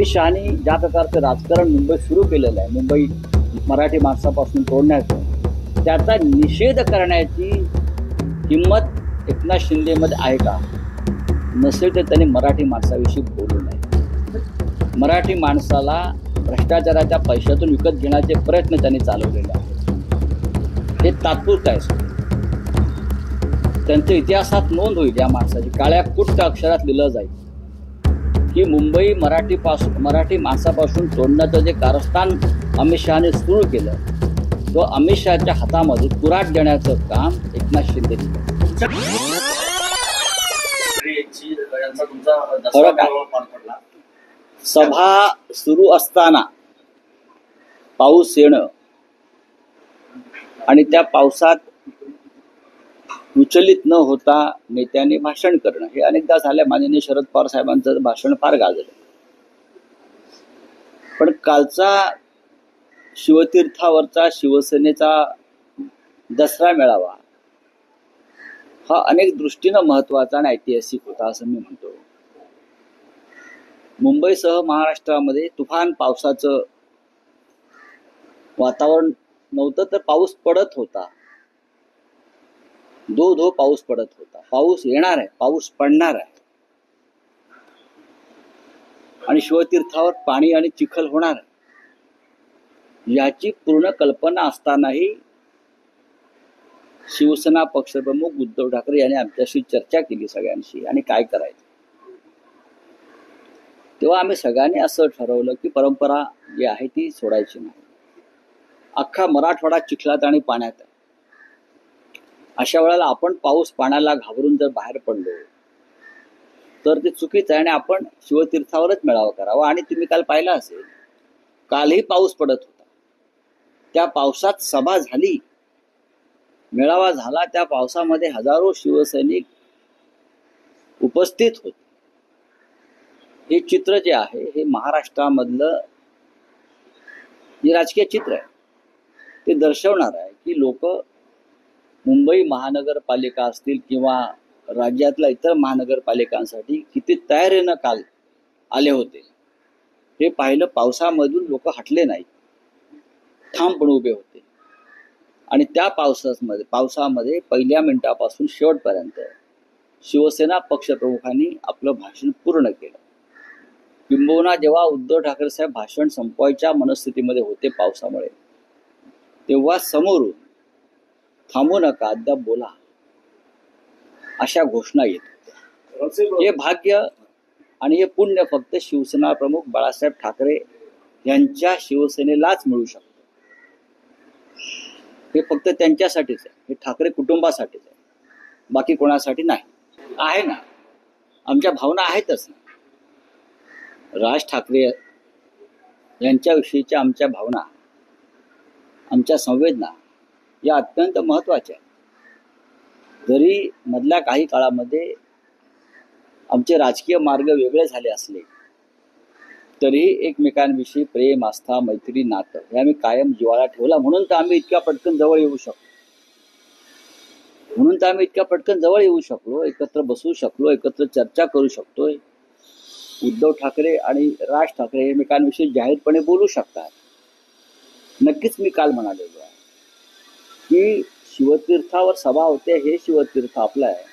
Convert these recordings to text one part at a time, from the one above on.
शहानी ज्या प्रकारचं राजकारण मुंबईत सुरू केलेलं आहे, मुंबई मराठी माणसापासून तोडण्याचं, त्याचा निषेध करण्याची हिंमत एकनाथ शिंदेमध्ये आहे का? नसेल तर त्यांनी मराठी माणसाविषयी बोलू नये. मराठी माणसाला भ्रष्टाचाराच्या पैशातून विकत घेण्याचे प्रयत्न त्यांनी चालवलेले आहेत. हे तात्पुरतं आहे. त्यांच्या इतिहासात नोंद होईल या माणसाची, काळ्या कुट्ट अक्षरात लिहिलं जाईल की मुंबई मराठी माणसापासून तोडण्याचं जे कारस्थान अमित शहाने सुरू केलं, तो अमित शहाच्या हातामध्ये कुऱ्हाड देण्याचं काम एकनाथ शिंदे केलं. सभा सुरू असताना पाऊस येणं आणि त्या पावसात विचलित न होता नेत्यांनी भाषण करणं हे अनेकदा झालं. माननीय शरद पवार साहेबांचं भाषण फार गाजलं. पण कालचा शिवतीर्थावरचा शिवसेनेचा दसरा मेळावा हा अनेक दृष्टीनं महत्वाचा आणि ऐतिहासिक होता असं मी म्हणतो. मुंबईसह महाराष्ट्रामध्ये तुफान पावसाचं वातावरण नव्हतं, तर पाऊस पडत होता. धो पाऊस पडत होता. पाऊस येणार आहे, पाऊस पडणार आहे आणि शिवतीर्थावर पाणी आणि चिखल होणार आहे याची पूर्ण कल्पना असतानाही शिवसेना पक्षप्रमुख उद्धव ठाकरे यांनी आमच्याशी चर्चा केली सगळ्यांशी आणि काय करायचं. तेव्हा आम्ही सगळ्यांनी असं ठरवलं की परंपरा जी आहे ती सोडायची नाही. अख्खा मराठवाडा चिखलात आणि पाण्यात आहे. अशा वेळेला आपण पाऊस पाण्याला घाबरून जर बाहेर पडलो तर ते चुकीचं आहे आणि आपण शिवतीर्थावरच मेळावा करावा. आणि तुम्ही काल पाहिलं असेल, कालही पाऊस पडत होता. त्या पावसात सभा झाली, मेळावा झाला. त्या पावसामध्ये हजारो शिवसैनिक उपस्थित होते. हे चित्र जे आहे हे महाराष्ट्रामधलं जे राजकीय चित्र आहे ते दर्शवणार आहे की लोक मुंबई महानगरपालिका असतील किंवा राज्यातल्या इतर महानगरपालिकांसाठी किती तयारीनं काल आले होते. हे पाहिलं. पावसामधून लोक हटले नाहीत, ठामपणे उभे होते. आणि त्या पावसामध्ये पहिल्या मिनिटापासून शेवटपर्यंत शिवसेना पक्षप्रमुखांनी आपलं भाषण पूर्ण केलं. किंबहुना जेव्हा उद्धव ठाकरे साहेब भाषण संपवायच्या मनस्थितीमध्ये होते पावसामुळे, तेव्हा समोरून थांबू नका, अद्याप बोला, अशा घोषणा येत होत्या. हे भाग्य आणि हे पुण्य फक्त शिवसेना प्रमुख बाळासाहेब ठाकरे यांच्या शिवसेनेलाच मिळू शकतं. हे फक्त त्यांच्यासाठीच आहे, हे ठाकरे कुटुंबासाठीच आहे, बाकी कोणासाठी नाही. आहे ना, आमच्या भावना आहेतच ना. राज ठाकरे यांच्याविषयीच्या आमच्या भावना, आमच्या संवेदना या अत्यंत महत्वाच्या आहेत. जरी मधल्या काही काळामध्ये आमचे राजकीय मार्ग वेगळे झाले असले तरीही एकमेकांविषयी प्रेम, आस्था, मैत्री, नातं हे आम्ही कायम जिव्हाळा ठेवला. म्हणून तर आम्ही इतक्या पटकन जवळ येऊ शकलो, एकत्र बसू शकलो, एकत्र चर्चा करू शकतोय. उद्धव ठाकरे आणि राज ठाकरे एकमेकांविषयी जाहीरपणे बोलू शकतात. नक्कीच मी काल म्हणालेलो आहे की शिवतीर्थावर सभा होते, हे शिवतीर्थ आपलं आहे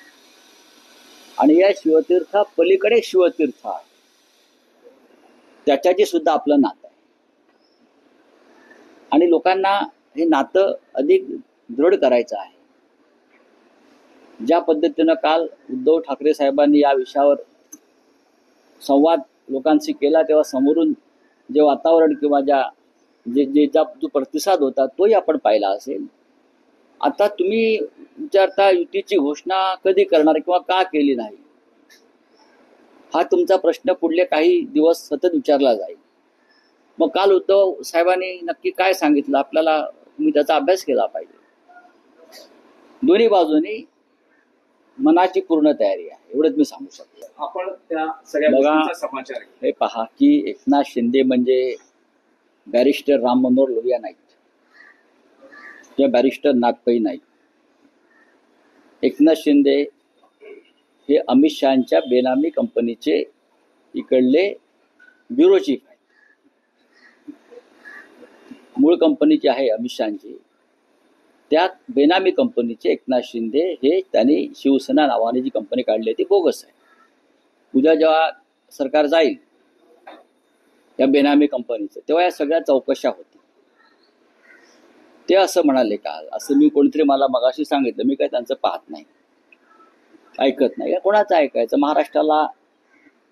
आणि या शिवतीर्था पलीकडे शिवतीर्थ आहे, त्याच्याशी सुद्धा आपलं नातं आहे. आणि लोकांना हे नातं अधिक दृढ करायचं आहे. ज्या पद्धतीनं काल उद्धव ठाकरे साहेबांनी या विषयावर संवाद लोकांशी केला, तेव्हा समोरून जे वातावरण किंवा जो प्रतिसाद होता तोही आपण पाहिला असेल. आता तुम्ही विचारता युतीची घोषणा कधी करणार किंवा का केली नाही, हा तुमचा प्रश्न पुढले काही दिवस सतत विचारला जाईल. मग काल उद्धव साहेबांनी नक्की काय सांगितलं आपल्याला, तुम्ही त्याचा अभ्यास केला पाहिजे. दोन्ही बाजूनी मनाची पूर्ण तयारी आहे, एवढंच मी सांगू शकतो. आपण त्या सगळ्या समाचार हे पहा की एकनाथ शिंदे म्हणजे बॅरिस्टर राम मनोहर लोहिया नाहीत किंवा बॅरिस्टर नागपई नाहीत. एकनाथ शिंदे हे अमित शहाच्या बेनामी कंपनीचे इकडले ब्युरो चीफ आहेत. मूळ कंपनी जी आहे अमित शहाची, त्यात बेनामी कंपनीचे एकनाथ शिंदे हे त्यांनी शिवसेना नावाने जी कंपनी काढली ती बोगस आहे. उद्या जेव्हा सरकार जाईल या बेनामी कंपनीचं, तेव्हा या सगळ्या चौकशा होतील. ते असं म्हणाले काल, असं मी कोणीतरी मला मगाशी सांगितलं. मी काय त्यांचं पाहत नाही, ऐकत नाही. कोणाचं ऐकायचं? महाराष्ट्राला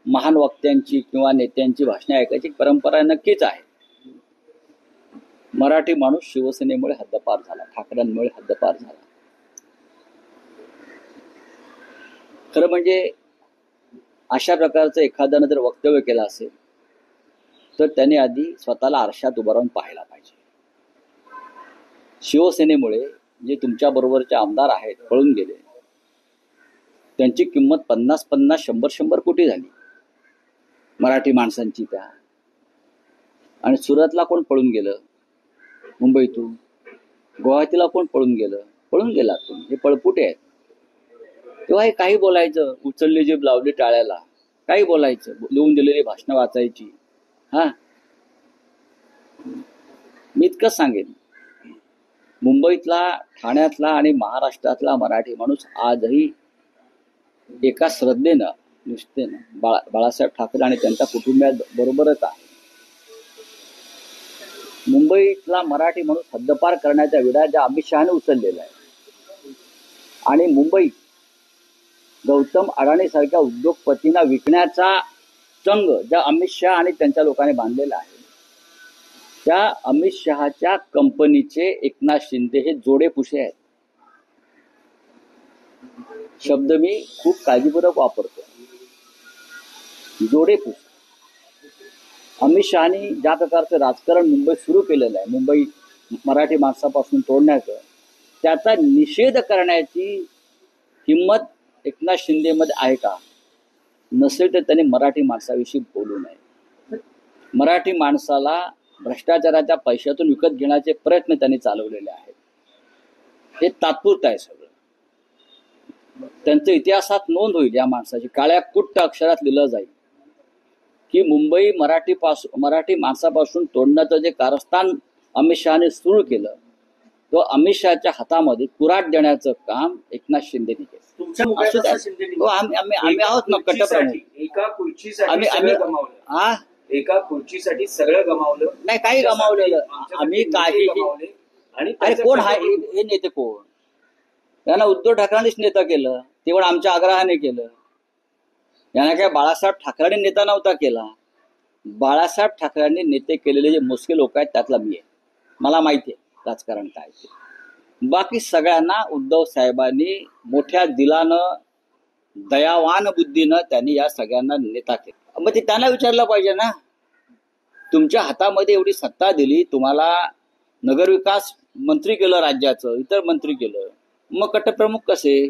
महान वक्त्यांची किंवा नेत्यांची भाषणे ऐकायची परंपरा नक्कीच आहे. मराठी माणूस शिवसेनेमुळे हद्दपार झाला, ठाकरेंमुळे हद्दपार झाला. खरं म्हणजे अशा प्रकारचं एखाद्यानं जर वक्तव्य केलं असेल तर त्याने आधी स्वतःला आरशात उभं राहून पाहायला पाहिजे. शिवसेनेमुळे जे तुमच्या बरोबरचे आमदार आहेत पळून गेले, त्यांची किंमत 50-50, 100-100 कोटी झाली मराठी माणसांची त्या. आणि सुरतला कोण पळून गेलं? मुंबईतून. गुवाहाटीला कोण पळून गेलं? पळून गेला तुम्ही. हे पळपुटे आहेत. तेव्हा हे काही बोलायचं, उचलली जीभ लावली टाळ्याला, काही बोलायचं, लिहून दिलेली भाषणं वाचायची. हा, मी इतकंच सांगेन, मुंबईतला, ठाण्यातला आणि महाराष्ट्रातला मराठी माणूस आजही एका श्रद्धेनं, निष्ठेनं बाळासाहेब ठाकरे आणि त्यांच्या कुटुंबियांबरोबरच आहे. मुंबईतला मराठी माणूस हद्दपार करण्याच्या विडा ज्या अमित शहाने उचललेला आहे, आणि मुंबईत गौतम अडाणी सारख्या उद्योगपतींना विकण्याचा चंग ज्या अमित शहा आणि त्यांच्या लोकांनी बांधलेला आहे, त्या अमित शहाच्या कंपनीचे एकनाथ शिंदे हे जोडेपुशे आहेत. शब्द मी खूप काळजीपूर्वक वापरतो, जोडेपुशे. अमित शहानी ज्या प्रकारचं राजकारण मुंबईत सुरू केलेलं आहे, मुंबई मराठी माणसापासून तोडण्याचं, त्याचा निषेध करण्याची हिंमत एकनाथ शिंदेमध्ये आहे का? नसेल तर त्यांनी मराठी माणसाविषयी बोलू नये. मराठी माणसाला भ्रष्टाचाराच्या पैशातून विकत घेण्याचे प्रयत्न त्यांनी चालवलेले आहेत. हे तात्पुरतं आहे सगळं. त्यांचं इतिहासात नोंद होईल या माणसाची, काळ्या कुट्ट अक्षरात लिहिलं जाईल की मुंबई मराठी माणसापासून तोडण्याचं जे कारस्थान अमित शहाने सुरू केलं, तो अमित शहाच्या हातामध्ये कुऱ्हाड देण्याचं काम एकनाथ शिंदेने केलं. आम्ही आहोत ना कट्टप्रमुख. एका खुर्चीसाठी सगळं गमावलं. एका खुर्चीसाठी सगळं गमावलं. नाही, काही गमावलेलं आम्ही काही. आणि कोण हा हे नेते? कोण? त्यांना उद्धव ठाकरेंनीच नेता केलं, ते पण आमच्या आग्रहाने केलं. यांना काय बाळासाहेब ठाकरेंनी नेता नव्हता केला. बाळासाहेब ठाकरेंनी नेते केलेले जे मोजके लोक आहेत त्यातला मी आहे. मला माहिती आहे राजकारण काय ते. बाकी सगळ्यांना उद्धव साहेबांनी मोठ्या दिलानं, दयावान बुद्धीनं त्यांनी या सगळ्यांना नेता केला. मग ते त्यांना विचारलं पाहिजे ना, तुमच्या हातामध्ये एवढी सत्ता दिली, तुम्हाला नगरविकास मंत्री केलं राज्याचं, इतर मंत्री केलं, मग कट्टप्रमुख कसे?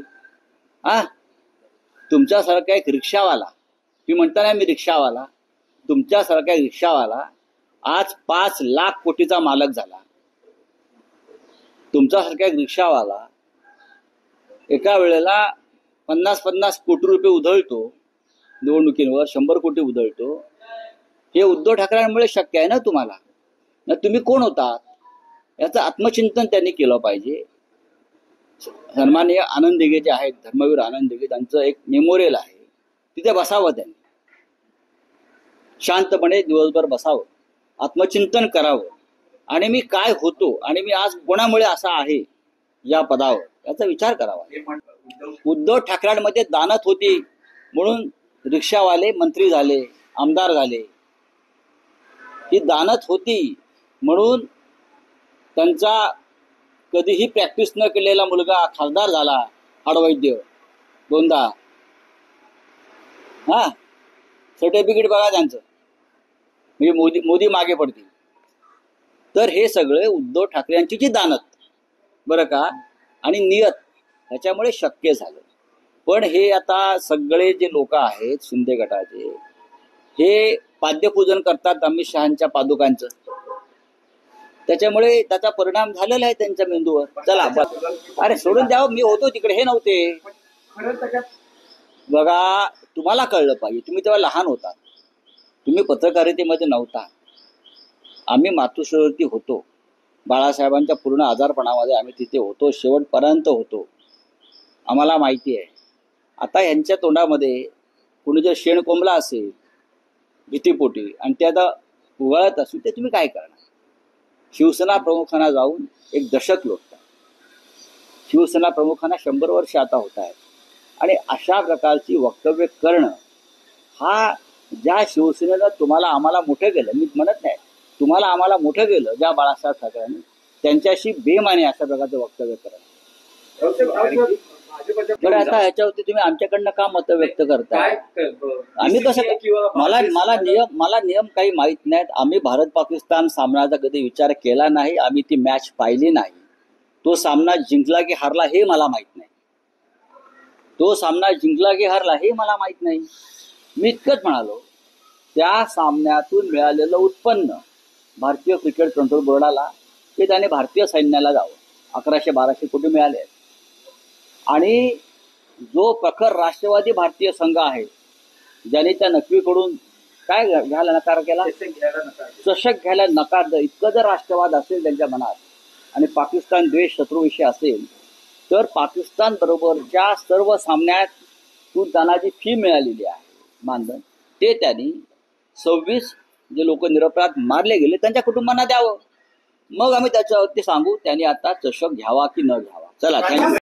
तुमच्यासारखा एक रिक्षावाला, तुम्ही म्हणता ना मी रिक्षावाला, तुमच्यासारखा एक रिक्षावाला आज 5 लाख कोटीचा मालक झाला. तुमच्यासारखा एक रिक्षावाला एका वेळेला 50-50 कोटी रुपये उधळतो निवडणुकींवर, 100 कोटी उधळतो. हे उद्धव ठाकरेंमुळे शक्य आहे ना तुम्हाला. ना तुम्ही कोण होतात याचं आत्मचिंतन त्यांनी केलं पाहिजे. सन्माननीय आनंद दिघे जे आहेत, धर्मवीर आनंद दिघे, त्यांचं एक मेमोरियल आहे, तिथे बसावं त्यांनी, शांतपणे दिवसभर बसावं, आत्मचिंतन करावं, आणि मी काय होतो आणि मी आज कोणामुळे असा आहे या पदावर याचा विचार करावा. उद्धव ठाकरेंमध्ये दानत होती म्हणून रिक्षावाले मंत्री झाले, आमदार झाले. ही दानत होती म्हणून त्यांचा कधीही प्रॅक्टिस न केलेला मुलगा खासदार झाला, हाडवैद्य 2दा. सर्टिफिकेट बघा त्यांचं, म्हणजे मोदी मागे पडतील. तर हे सगळे उद्धव ठाकरे यांची जी दानत, बरं का, आणि नियत, ह्याच्यामुळे शक्य झालं. पण हे आता सगळे जे लोक आहेत शिंदे गटाचे, हे पाद्यपूजन करतात अमित शहांच्या पादुकांचं, त्याच्यामुळे त्याचा परिणाम झालेला आहे त्यांच्या मेंदूवर. चला अरे सोडून द्यावं, मी होतो तिकडे, हे नव्हते. बघा, तुम्हाला कळलं पाहिजे, तुम्ही तेव्हा लहान होता. तुम्ही पत्रकारितेमध्ये नव्हता, आम्ही मातोश्रीवरती होतो. बाळासाहेबांच्या पूर्ण आजारपणामध्ये आम्ही तिथे होतो, शेवटपर्यंत होतो. आम्हाला माहिती आहे. आता यांच्या तोंडामध्ये कुणी जर शेण कोंबला असेल भीतीपोटी आणि ते आता उगाळत असेल, ते तुम्ही काय करणार? शिवसेना प्रमुखांना जाऊन एक दशक लोटतात. शिवसेना प्रमुखांना 100 वर्ष आता होत आहेत. आणि अशा प्रकारची वक्तव्य करणं, हा ज्या शिवसेनेला तुम्हाला आम्हाला मोठं केलं, मी म्हणत नाही तुम्हाला आम्हाला मोठं केलं ज्या बाळासाहेब ठाकरेंनी, त्यांच्याशी बेमाने अशा प्रकारचं वक्तव्य करणं. बरं, आता ह्याच्यावरती तुम्ही आमच्याकडनं का मतं व्यक्त करताय? आम्ही कसं, मला नियम काही माहित नाहीत. आम्ही भारत पाकिस्तान सामन्याचा कधी विचार केला नाही. आम्ही ती मॅच पाहिली नाही. तो सामना जिंकला की हारला हे मला माहित नाही. मी इतकंच म्हणालो, त्या सामन्यातून मिळालेलं उत्पन्न भारतीय क्रिकेट कंट्रोल बोर्डाला, ते त्याने भारतीय सैन्याला द्यावं. 1100-1200 कोटी मिळाले आहेत. आणि जो प्रखर राष्ट्रवादी भारतीय संघ आहे, ज्याने त्या नक्कीकडून काय घ्यायला नकार केला, चषक घ्यायला नकार, इतकं जर राष्ट्रवाद असेल त्यांच्या मनात आणि पाकिस्तान द्वेष शत्रूविषयी असेल, तर पाकिस्तान बरोबरच्या सर्व सामन्यातून त्यांना जी फी मिळालेली आहे मानधन, ते त्यांनी 26 जे लोक निरपराध मारले गेले त्यांच्या कुटुंबांना द्यावं. मग आम्ही त्याच्यावरती सांगू त्यांनी आता चषक घ्यावा की न घ्यावा. चला, थँक्यू.